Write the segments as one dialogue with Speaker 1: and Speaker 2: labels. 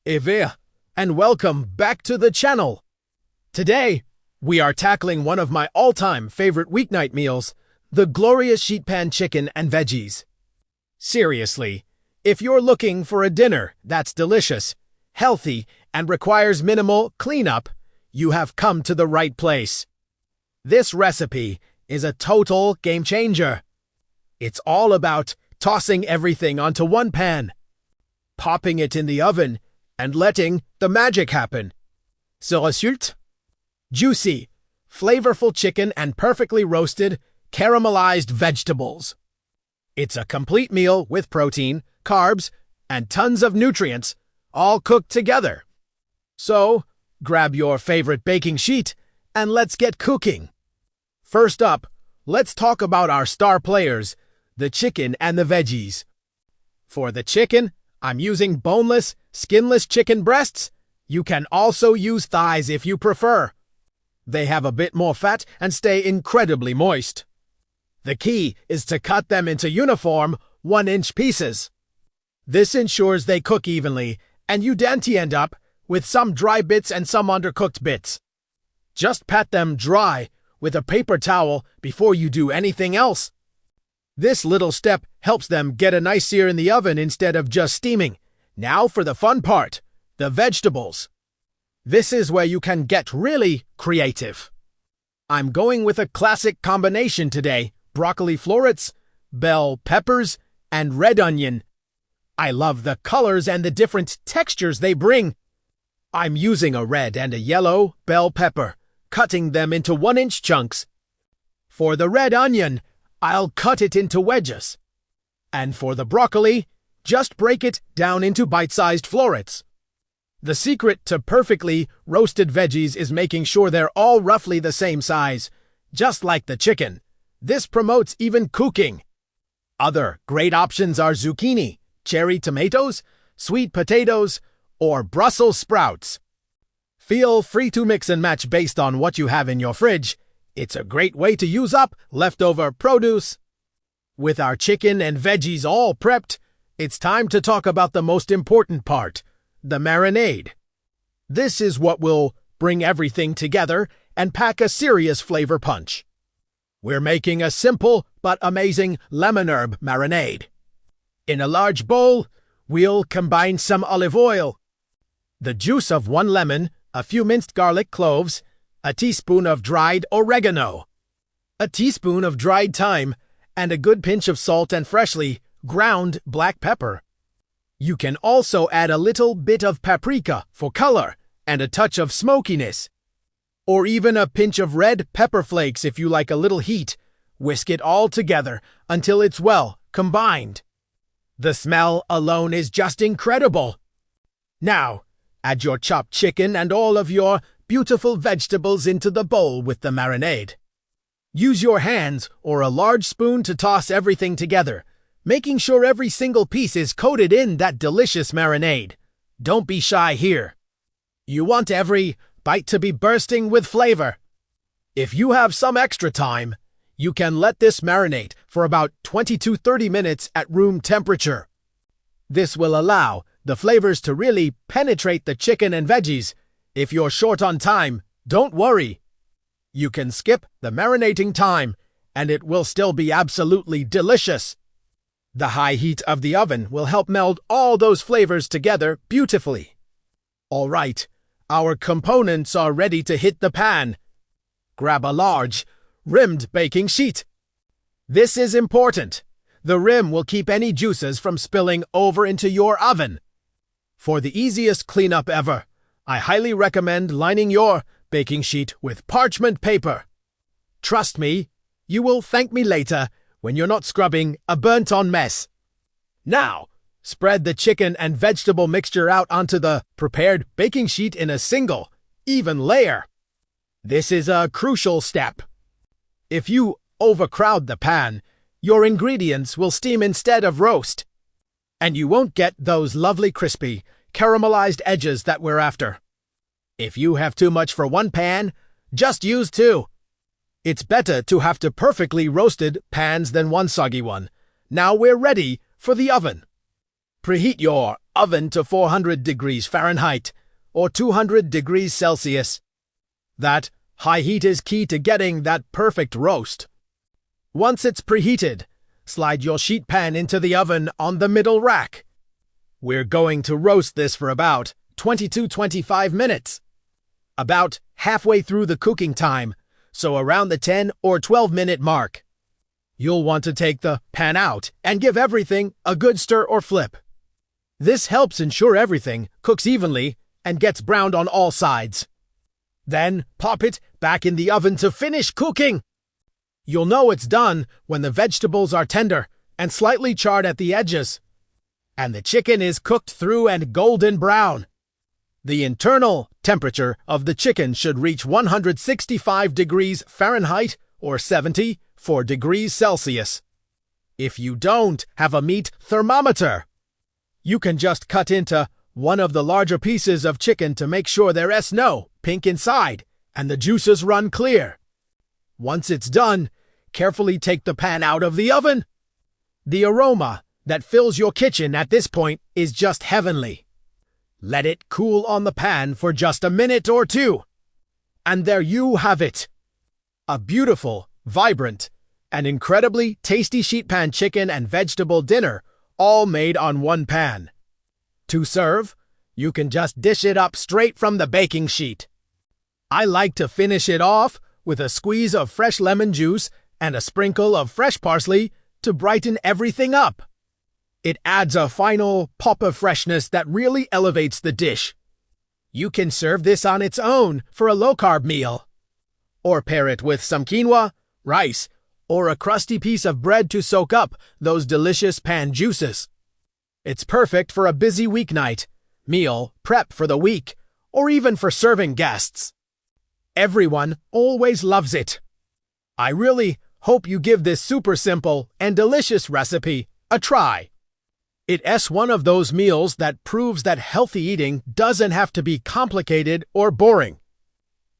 Speaker 1: Evia, and welcome back to the channel. Today, we are tackling one of my all-time favorite weeknight meals, the glorious sheet pan chicken and veggies. Seriously, if you're looking for a dinner that's delicious, healthy, and requires minimal cleanup, you have come to the right place. This recipe is a total game changer. It's all about tossing everything onto one pan, popping it in the oven, and letting the magic happen. Ce résulte? Juicy, flavorful chicken and perfectly roasted, caramelized vegetables. It's a complete meal with protein, carbs, and tons of nutrients, all cooked together. So, grab your favorite baking sheet and let's get cooking. First up, let's talk about our star players, the chicken and the veggies. For the chicken, I'm using boneless, skinless chicken breasts. You can also use thighs if you prefer. They have a bit more fat and stay incredibly moist. The key is to cut them into uniform 1-inch pieces. This ensures they cook evenly, and you don't end up with some dry bits and some undercooked bits. Just pat them dry with a paper towel before you do anything else. This little step helps them get a nice sear in the oven instead of just steaming. Now for the fun part, the vegetables. This is where you can get really creative. I'm going with a classic combination today: broccoli florets, bell peppers, and red onion. I love the colors and the different textures they bring. I'm using a red and a yellow bell pepper, cutting them into 1-inch chunks. For the red onion, I'll cut it into wedges. And for the broccoli, just break it down into bite-sized florets. The secret to perfectly roasted veggies is making sure they're all roughly the same size, just like the chicken. This promotes even cooking. Other great options are zucchini, cherry tomatoes, sweet potatoes, or Brussels sprouts. Feel free to mix and match based on what you have in your fridge. It's a great way to use up leftover produce. With our chicken and veggies all prepped, it's time to talk about the most important part, the marinade. This is what will bring everything together and pack a serious flavor punch. We're making a simple but amazing lemon herb marinade. In a large bowl, we'll combine some olive oil, the juice of 1 lemon, a few minced garlic cloves, a teaspoon of dried oregano, a teaspoon of dried thyme, and a good pinch of salt and freshly ground black pepper. You can also add a little bit of paprika for color and a touch of smokiness, or even a pinch of red pepper flakes if you like a little heat. Whisk it all together until it's well combined. The smell alone is just incredible. Now, add your chopped chicken and all of your beautiful vegetables into the bowl with the marinade. Use your hands or a large spoon to toss everything together, making sure every single piece is coated in that delicious marinade. Don't be shy here. You want every bite to be bursting with flavor. If you have some extra time, you can let this marinate for about 20 to 30 minutes at room temperature. This will allow the flavors to really penetrate the chicken and veggies. If you're short on time, don't worry. You can skip the marinating time, and it will still be absolutely delicious. The high heat of the oven will help meld all those flavors together beautifully. All right, our components are ready to hit the pan. Grab a large, rimmed baking sheet. This is important. The rim will keep any juices from spilling over into your oven. For the easiest cleanup ever, I highly recommend lining your baking sheet with parchment paper. Trust me, you will thank me later when you're not scrubbing a burnt-on mess. Now, spread the chicken and vegetable mixture out onto the prepared baking sheet in a single, even layer. This is a crucial step. If you overcrowd the pan, your ingredients will steam instead of roast, and you won't get those lovely crispy, caramelized edges that we're after. If you have too much for one pan, just use 2. It's better to have 2 perfectly roasted pans than one soggy one. Now we're ready for the oven. Preheat your oven to 400 degrees Fahrenheit or 200 degrees Celsius. That high heat is key to getting that perfect roast. Once it's preheated, slide your sheet pan into the oven on the middle rack. We're going to roast this for about 20 to 25 minutes. About halfway through the cooking time, so around the 10 or 12-minute mark. You'll want to take the pan out and give everything a good stir or flip. This helps ensure everything cooks evenly and gets browned on all sides. Then pop it back in the oven to finish cooking. You'll know it's done when the vegetables are tender and slightly charred at the edges, and the chicken is cooked through and golden brown. The internal temperature of the chicken should reach 165 degrees Fahrenheit or 74 degrees Celsius. If you don't have a meat thermometer, you can just cut into one of the larger pieces of chicken to make sure there's no pink inside and the juices run clear. Once it's done, carefully take the pan out of the oven. The aroma that fills your kitchen at this point is just heavenly. Let it cool on the pan for just a minute or two. And there you have it. A beautiful, vibrant, and incredibly tasty sheet pan chicken and vegetable dinner, all made on one pan. To serve, you can just dish it up straight from the baking sheet. I like to finish it off with a squeeze of fresh lemon juice and a sprinkle of fresh parsley to brighten everything up. It adds a final pop of freshness that really elevates the dish. You can serve this on its own for a low-carb meal, or pair it with some quinoa, rice, or a crusty piece of bread to soak up those delicious pan juices. It's perfect for a busy weeknight, meal prep for the week, or even for serving guests. Everyone always loves it. I really hope you give this super simple and delicious recipe a try. It's one of those meals that proves that healthy eating doesn't have to be complicated or boring.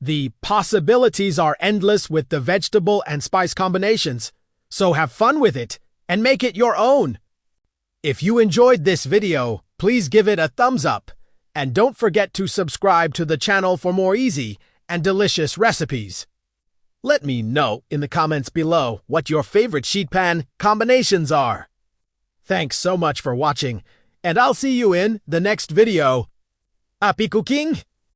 Speaker 1: The possibilities are endless with the vegetable and spice combinations, so have fun with it and make it your own. If you enjoyed this video, please give it a thumbs up, and don't forget to subscribe to the channel for more easy and delicious recipes. Let me know in the comments below what your favorite sheet pan combinations are. Thanks so much for watching, and I'll see you in the next video. Happy cooking!